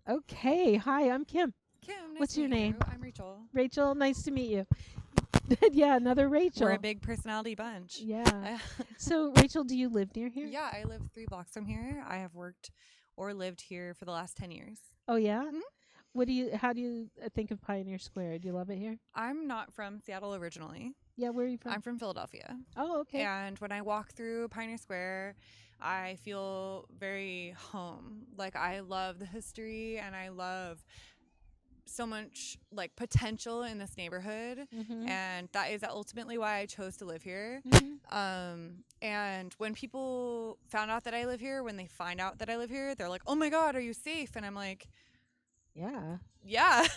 Okay. Hi, I'm Kim. Kim, nice What's to your meet you. name? I'm Rachel. Rachel. Nice to meet you. Yeah, another We're a Rachel. big personality bunch. Yeah. Uh, So, Rachel, do you live near here? yeah, I live 3 blocks from here. I have worked or lived here for the last 10 years. Oh, yeah. Mhm. How do you think of Pioneer Square? Do you love it here? I'm not from Seattle originally. Yeah, where are you I'm from? from Philadelphia. Oh, okay. And when I walk through Pioneer Square, I feel very home. Like, I love the history and I love so much like potential in this neighborhood, Mhm. and that is ultimately why I chose to live here. Mhm. And when people found out that I live here, when they find out that I live here, they're like, "Oh my god, are you safe?" And I'm like, Yeah. "Yeah."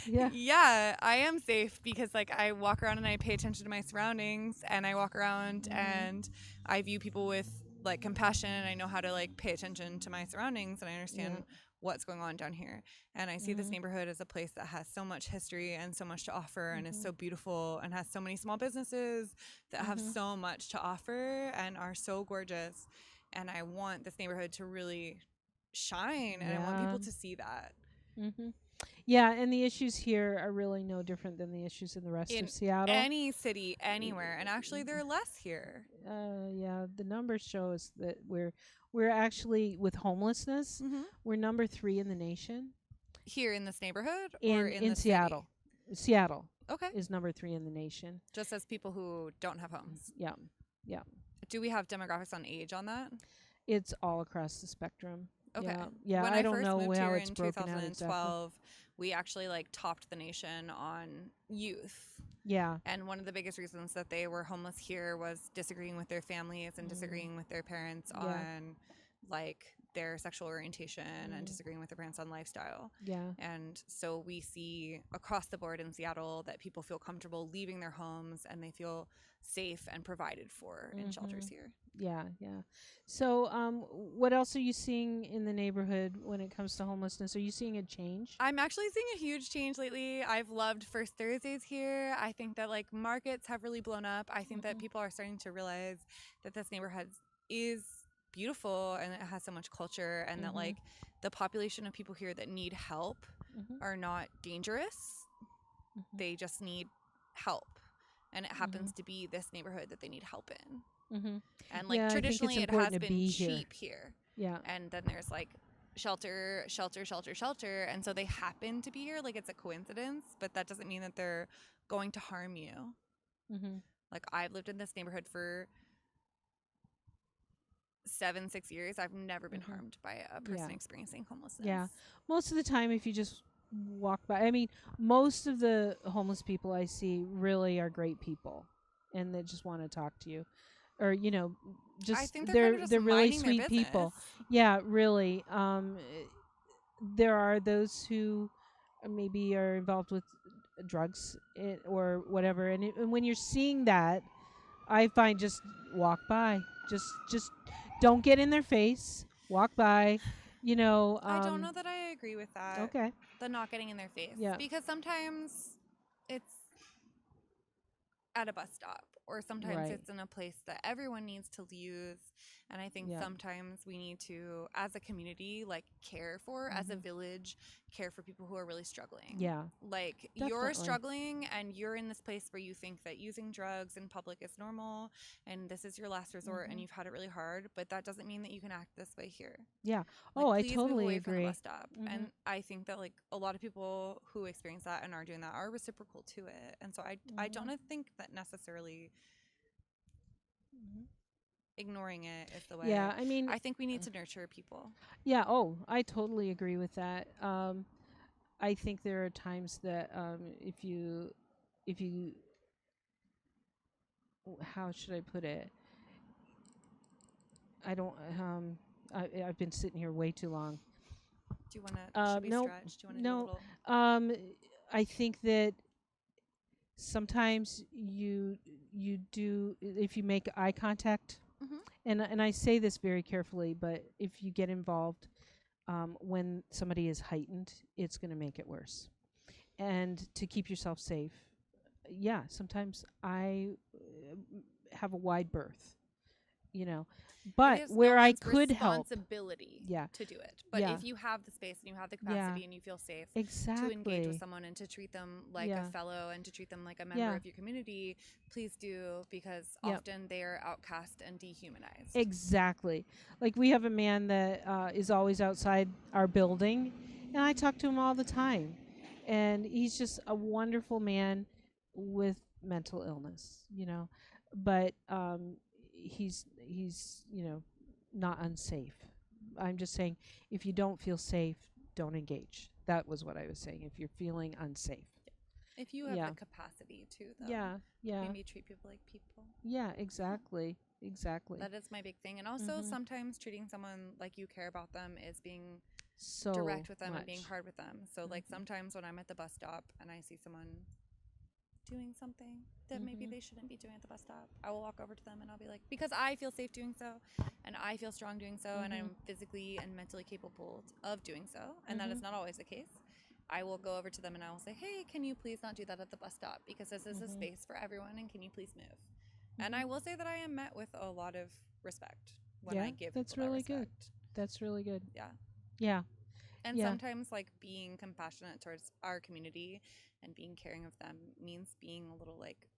Yeah. Yeah, I am safe because like I walk around and I pay attention to my surroundings, and I walk around Mhm. and I view people with like compassion, and I know how to like pay attention to my surroundings, and I Yeah. understand what's going on down here. And I see this Mhm. neighborhood as a place that has so much history and so much to offer, and is Mhm. so beautiful and has so many small businesses that have Mhm. so much to offer and are so gorgeous. And I want this neighborhood to really shine, and I want Yeah. people to see that Mhm. Yeah, and the issues here are really no different than the issues in the rest of in Seattle. any city anywhere. And actually, there are less here. Yeah, the numbers show us that we're actually with homelessness, Hmm. we're number 3 in the nation. Here in this neighborhood or in In the city? Seattle. Seattle Okay. is number 3 in the nation. Just as people who don't have homes. Yeah, yeah. Do we have demographics on age on that? It's all across the spectrum. Okay. Yeah, yeah. When I I don't first know moved how here it's in broken out exactly. 2012, we actually like topped the nation on youth. Yeah. And one of the biggest reasons that they were homeless here was disagreeing with their families and Mm, disagreeing with their parents yeah. on like their sexual orientation and Mm, disagreeing with their parents on lifestyle. yeah. And so we see across the board in Seattle that people feel comfortable leaving their homes and they feel safe and provided for in shelters Mhm. here. Yeah, yeah. So, what else are you seeing in the neighborhood when it comes to homelessness? Are you seeing a change? I'm actually seeing a huge change lately. I've loved First Thursdays here. I think that like markets have really blown up. I think that Mhm. people are starting to realize that this neighborhood is beautiful and it has so much culture, and that Mhm. like the population of people here that need help Mhm. are not dangerous. Mhm. They just need help. And it Mhm. happens to be this neighborhood that they need help in. Mhm. And like Yeah, I think it's traditionally it important has to been be here. cheap here. Yeah. And then there's like shelter, shelter, shelter, shelter, and so they happen to be here. Like it's a coincidence, but that doesn't mean that they're going to harm you. Mhm. Like I've lived in this neighborhood for 6 years. I've never been Mhm. harmed by a Yeah. person experiencing homelessness. Yeah. Most of the time, if you just walk by, I mean, most of the homeless people I see really are great people, and they just want to talk to you, or I just think they're kind of just they're really minding their sweet business. people. Yeah, really. There are those who maybe are involved with drugs or whatever, and when you're seeing that, I find just walk by. Just don't get in their face. Walk by. You know. I don't know that I agree with that. Okay. The not getting in their face, Yeah. because sometimes it's at a bus stop, or sometimes Right. it's in a place that everyone needs to use. And I think Yeah. sometimes we need to, as a community, like care for, as a Mhm. village, care for people who are really struggling. Yeah. Like you're Definitely. struggling and you're in this place where you think that using drugs in public is normal and this is your last resort and Mhm. you've had it really hard, but that doesn't mean that you can act this way here. Yeah. Like Oh, I please move totally away from the bus agree. stop. And Mhm. I think that like a lot of people who experience that and are doing that are reciprocal to it. And so I don't Mhm. think that necessarily Mhm. ignoring it is the Yeah. way. I mean, I think we need to nurture people. yeah. Oh, I totally agree with that. I think there are times that if you how should I put it? I don't I've been sitting here way too long. Do you want to, should we No, stretch? Do you want to do a no. little? Um, I think that sometimes you do if you make eye contact, Mm-hmm. and I say this very carefully, but if you get involved when somebody is heightened, it's going to make it worse. And to keep yourself safe, yeah, sometimes I have a wide berth. you know. It But is no where I one's could help, responsibility yeah, to do it. But yeah, if you have the space and you have the yeah, capacity and you feel safe to engage with exactly, someone and to treat them like a yeah, fellow and to treat them like a member yeah, of your community, please do, because yeah. often they are outcast and dehumanized. Exactly. Like we have a man that is always outside our building, and I talk to him all the time. And he's just a wonderful man with mental illness, but he's not unsafe. I'm just saying, if you don't feel safe, don't engage. That was what I was saying. If you're feeling unsafe, If you have the yeah, capacity to, though, yeah, yeah, maybe treat people like people. yeah, Yeah. exactly, exactly. That is my big thing. And also, Hmm. sometimes treating someone like you care about them is being So direct with them and being much. hard with them. So, like, Hmm. sometimes when I'm at the bus stop and I see someone doing something that maybe Hmm. they shouldn't be doing at the bus stop, I will walk over to them and I'll be like, because I feel safe doing so and I feel strong doing so and Hmm. I'm physically and mentally capable of doing so, and that Hmm. is not always the case. I will go over to them and I will say, hey, can you please not do that at the bus stop, because this is a Hmm. space for everyone, and can you please move? And I Hmm. will say that I am met with a lot of respect when Yeah, I give people that's that really good. respect. That's really good. Yeah. Yeah, And yeah. sometimes, like, being compassionate towards our community and being caring of them means being a little, like,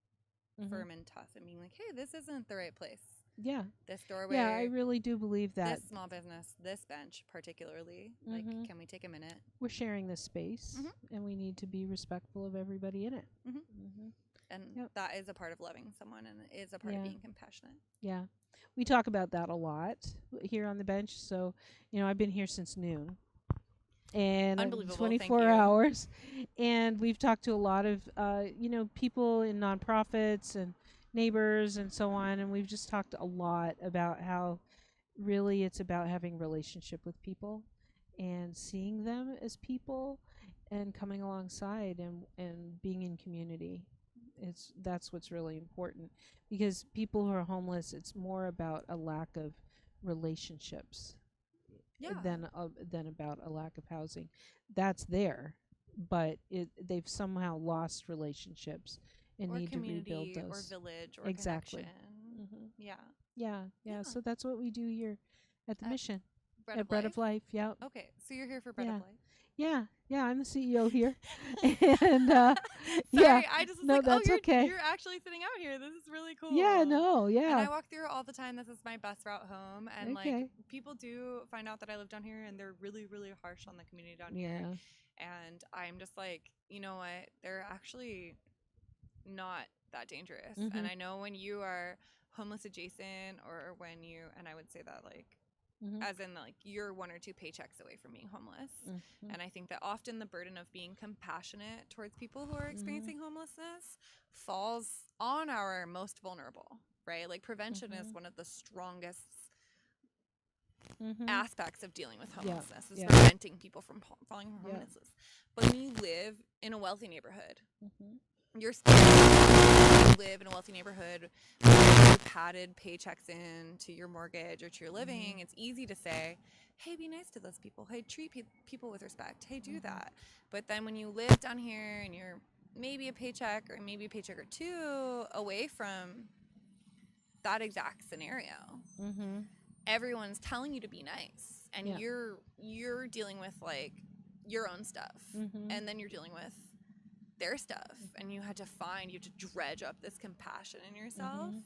Hmm. firm and tough and being like, hey, this isn't the right place. Yeah, This yeah. I doorway, really do believe this that. small business, this bench, particularly, like, Hmm. can we take a minute? We're sharing this space, Mm-hmm. and we need to be respectful of everybody in it. Mm-hmm. Hmm. And Yep. that is a part of loving someone, and it is a part of Yeah, being compassionate. yeah. We talk about that a lot here on the bench. So, I've been here since noon, and Unbelievable. Thank 24 you. hours, and we've talked to a lot of people in nonprofits and neighbors and so on, and we've just talked a lot about how really it's about having relationship with people and seeing them as people and coming alongside and being in community. That's what's really important, because people who are homeless, it's more about a lack of relationships Yeah. than about a lack of housing. That's there, but they've somehow lost relationships and Or need to rebuild community or those. village or Exactly. connection. Hmm. Yeah. Yeah, yeah. Yeah. So that's what we do here at the At mission Bread at of Bread Life. of Life. Yep. Okay, so you're here for Bread of Yeah. Life. Yeah. Yeah. I'm the CEO here, and yeah. Sorry, I just was No, like, oh, that's okay. you're actually sitting out here. This is really Yeah. cool. No. And Yeah. I walk through it all the time. This is my bus route home, and like, Okay. people do find out that I live down here, and they're really, really harsh on the community down here. Yeah. And I'm just like, you know what? They're actually not that dangerous. And Mhm. I know when you are homeless adjacent, or when you, and I would say that, like, Mhm. as in, like, you're one or two paychecks away from being homeless. Mhm. And I think that often the burden of being compassionate towards people who are Mhm. experiencing homelessness falls on our most vulnerable, right? Like, prevention is Mhm. one of the strongest Mhm. aspects of dealing with Yeah. homelessness, is Yeah. preventing people from falling from Yeah. homelessness. But when you live in a wealthy neighborhood, Mhm. you're you live in a wealthy neighborhood with your padded paychecks in to your mortgage or to your living, Mhm. it's easy to say, hey, be nice to those people. Hey, treat people with respect. Hey, do Mhm. that. But then when you live down here and you're maybe a paycheck or maybe a paycheck or two away from that exact scenario, Mhm. everyone's telling you to be nice, and Yeah. you're dealing with, like, your own stuff, Mhm. and then you're dealing with their stuff, and Mhm. you have to dredge up this compassion in yourself, Mhm.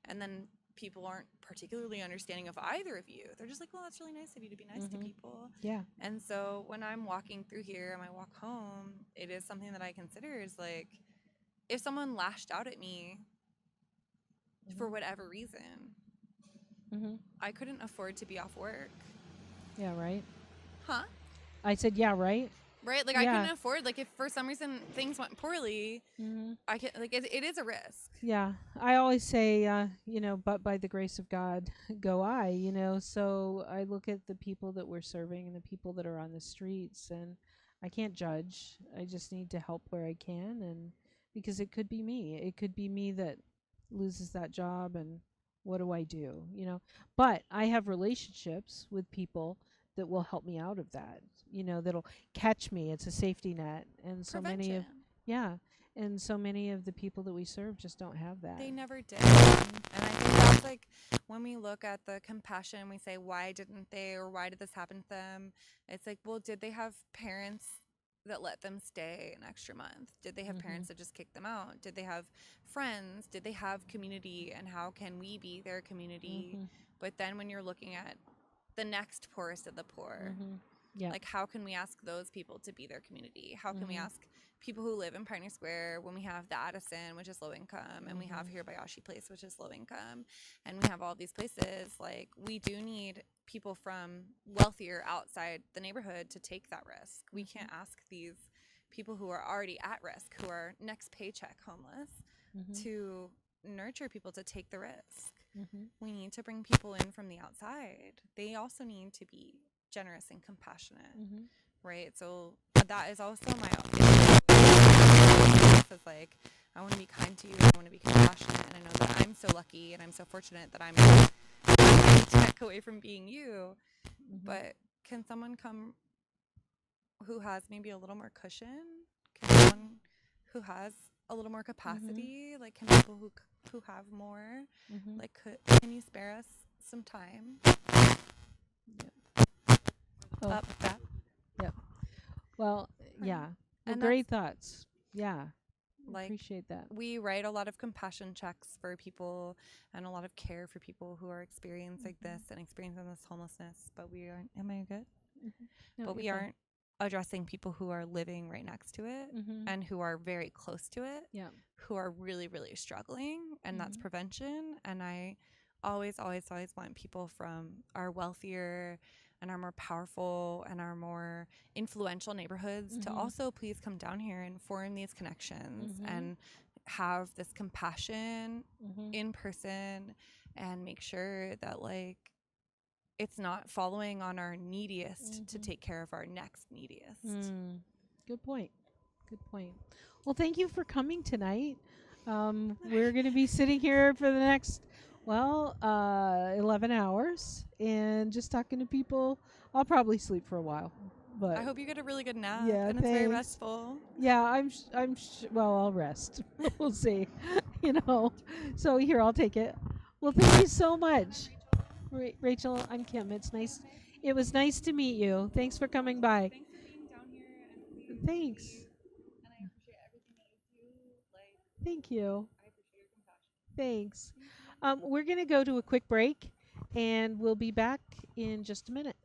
and then people aren't particularly understanding of either of you. They're just like, well, that's really nice of you to be nice to Mhm. people. Yeah. And so when I'm walking through here and I walk home, it is something that I consider is like, if someone lashed out at me for Mhm. whatever reason, Mhm. I couldn't afford to be off work. Yeah. Right. Huh? I said, yeah. Right. Right? Like, I couldn't Yeah. afford, like, if for some reason things went poorly, Mhm. I can, like, it is a risk. Yeah, I always say, but by the grace of God, go I, So I look at the people that we're serving and the people that are on the streets, and I can't judge. I just need to help where I can, and because it could be me. It could be me that loses that job, and what do I do, But I have relationships with people that will help me out of that, that'll catch me. It's a safety net. And so many of, Prevention. yeah, and so many of the people that we serve just don't have that. They never did. Mhm. And I think it's like when we look at the compassion, we say, why didn't they, or why did this happen to them? It's like, well, did they have parents that let them stay an extra month? Did they have Mhm. parents that just kicked them out? Did they have friends? Did they have community? And how can we be their community? Mhm. But then when you're looking at the next poorest of the poor, Mhm. Yep. like, how can we ask those people to be their community? How can we Mhm. ask people who live in Pioneer Square when we have the Addison, which is low income, and we have Mhm. Hirabayashi Place, which is low income, and we have all these places? Like, we do need people from wealthier outside the neighborhood to take that risk. We Mhm. can't ask these people who are already at risk, who are next paycheck homeless, Mhm. to nurture people to take the risk. Mhm. We need to bring people in from the outside. They also need to be generous and compassionate, Mhm. right? So that is also my is like, I want to be kind to you, I want to be compassionate, and I know that I'm so lucky and I'm so fortunate that I'm a tech away from being you. Mhm. But can someone come who has maybe a little more cushion? Can someone who has a little more Mhm. capacity, like, can people who have more, Mhm. like, can you spare us some time? Yep. Oh, Up that. yep. Well, Right. yeah. Well, And that's great thoughts. Yeah. like, Appreciate that. we write a lot of compassion checks for people and a lot of care for people who are experiencing this and experiencing this homelessness, but we aren't, am I good? Mhm. No, But you're we fine. aren't addressing people who are living right next to it Mhm. and who are very close to it, Yeah. who are really, really struggling, and that's Mhm. prevention. And I always, always, always want people from our wealthier and our more powerful and our more influential neighborhoods to Mhm. also please come down here and form these connections Mhm. and have this compassion Mhm. in person, and make sure that, like, it's not following on our neediest to Mhm. take care of our next neediest. Mm. Good point. Good point. Well, thank you for coming tonight. We're going to be sitting here for the next, 11 hours and just talking to people. I'll probably sleep for a while, I but hope you get a really good nap, yeah, and it's very thanks. restful. Yeah, well, I'll rest. We'll see. you know. So here, I'll take it. Well, thank you so much. Rachel, I'm Kim. It was nice to meet you. Thanks for coming by. Thanks for being down here, and Thanks. and I appreciate everything that you do. Like, Thank you. I appreciate your compassion. Thanks. Thank you. We're going to go to a quick break and we'll be back in just a minute.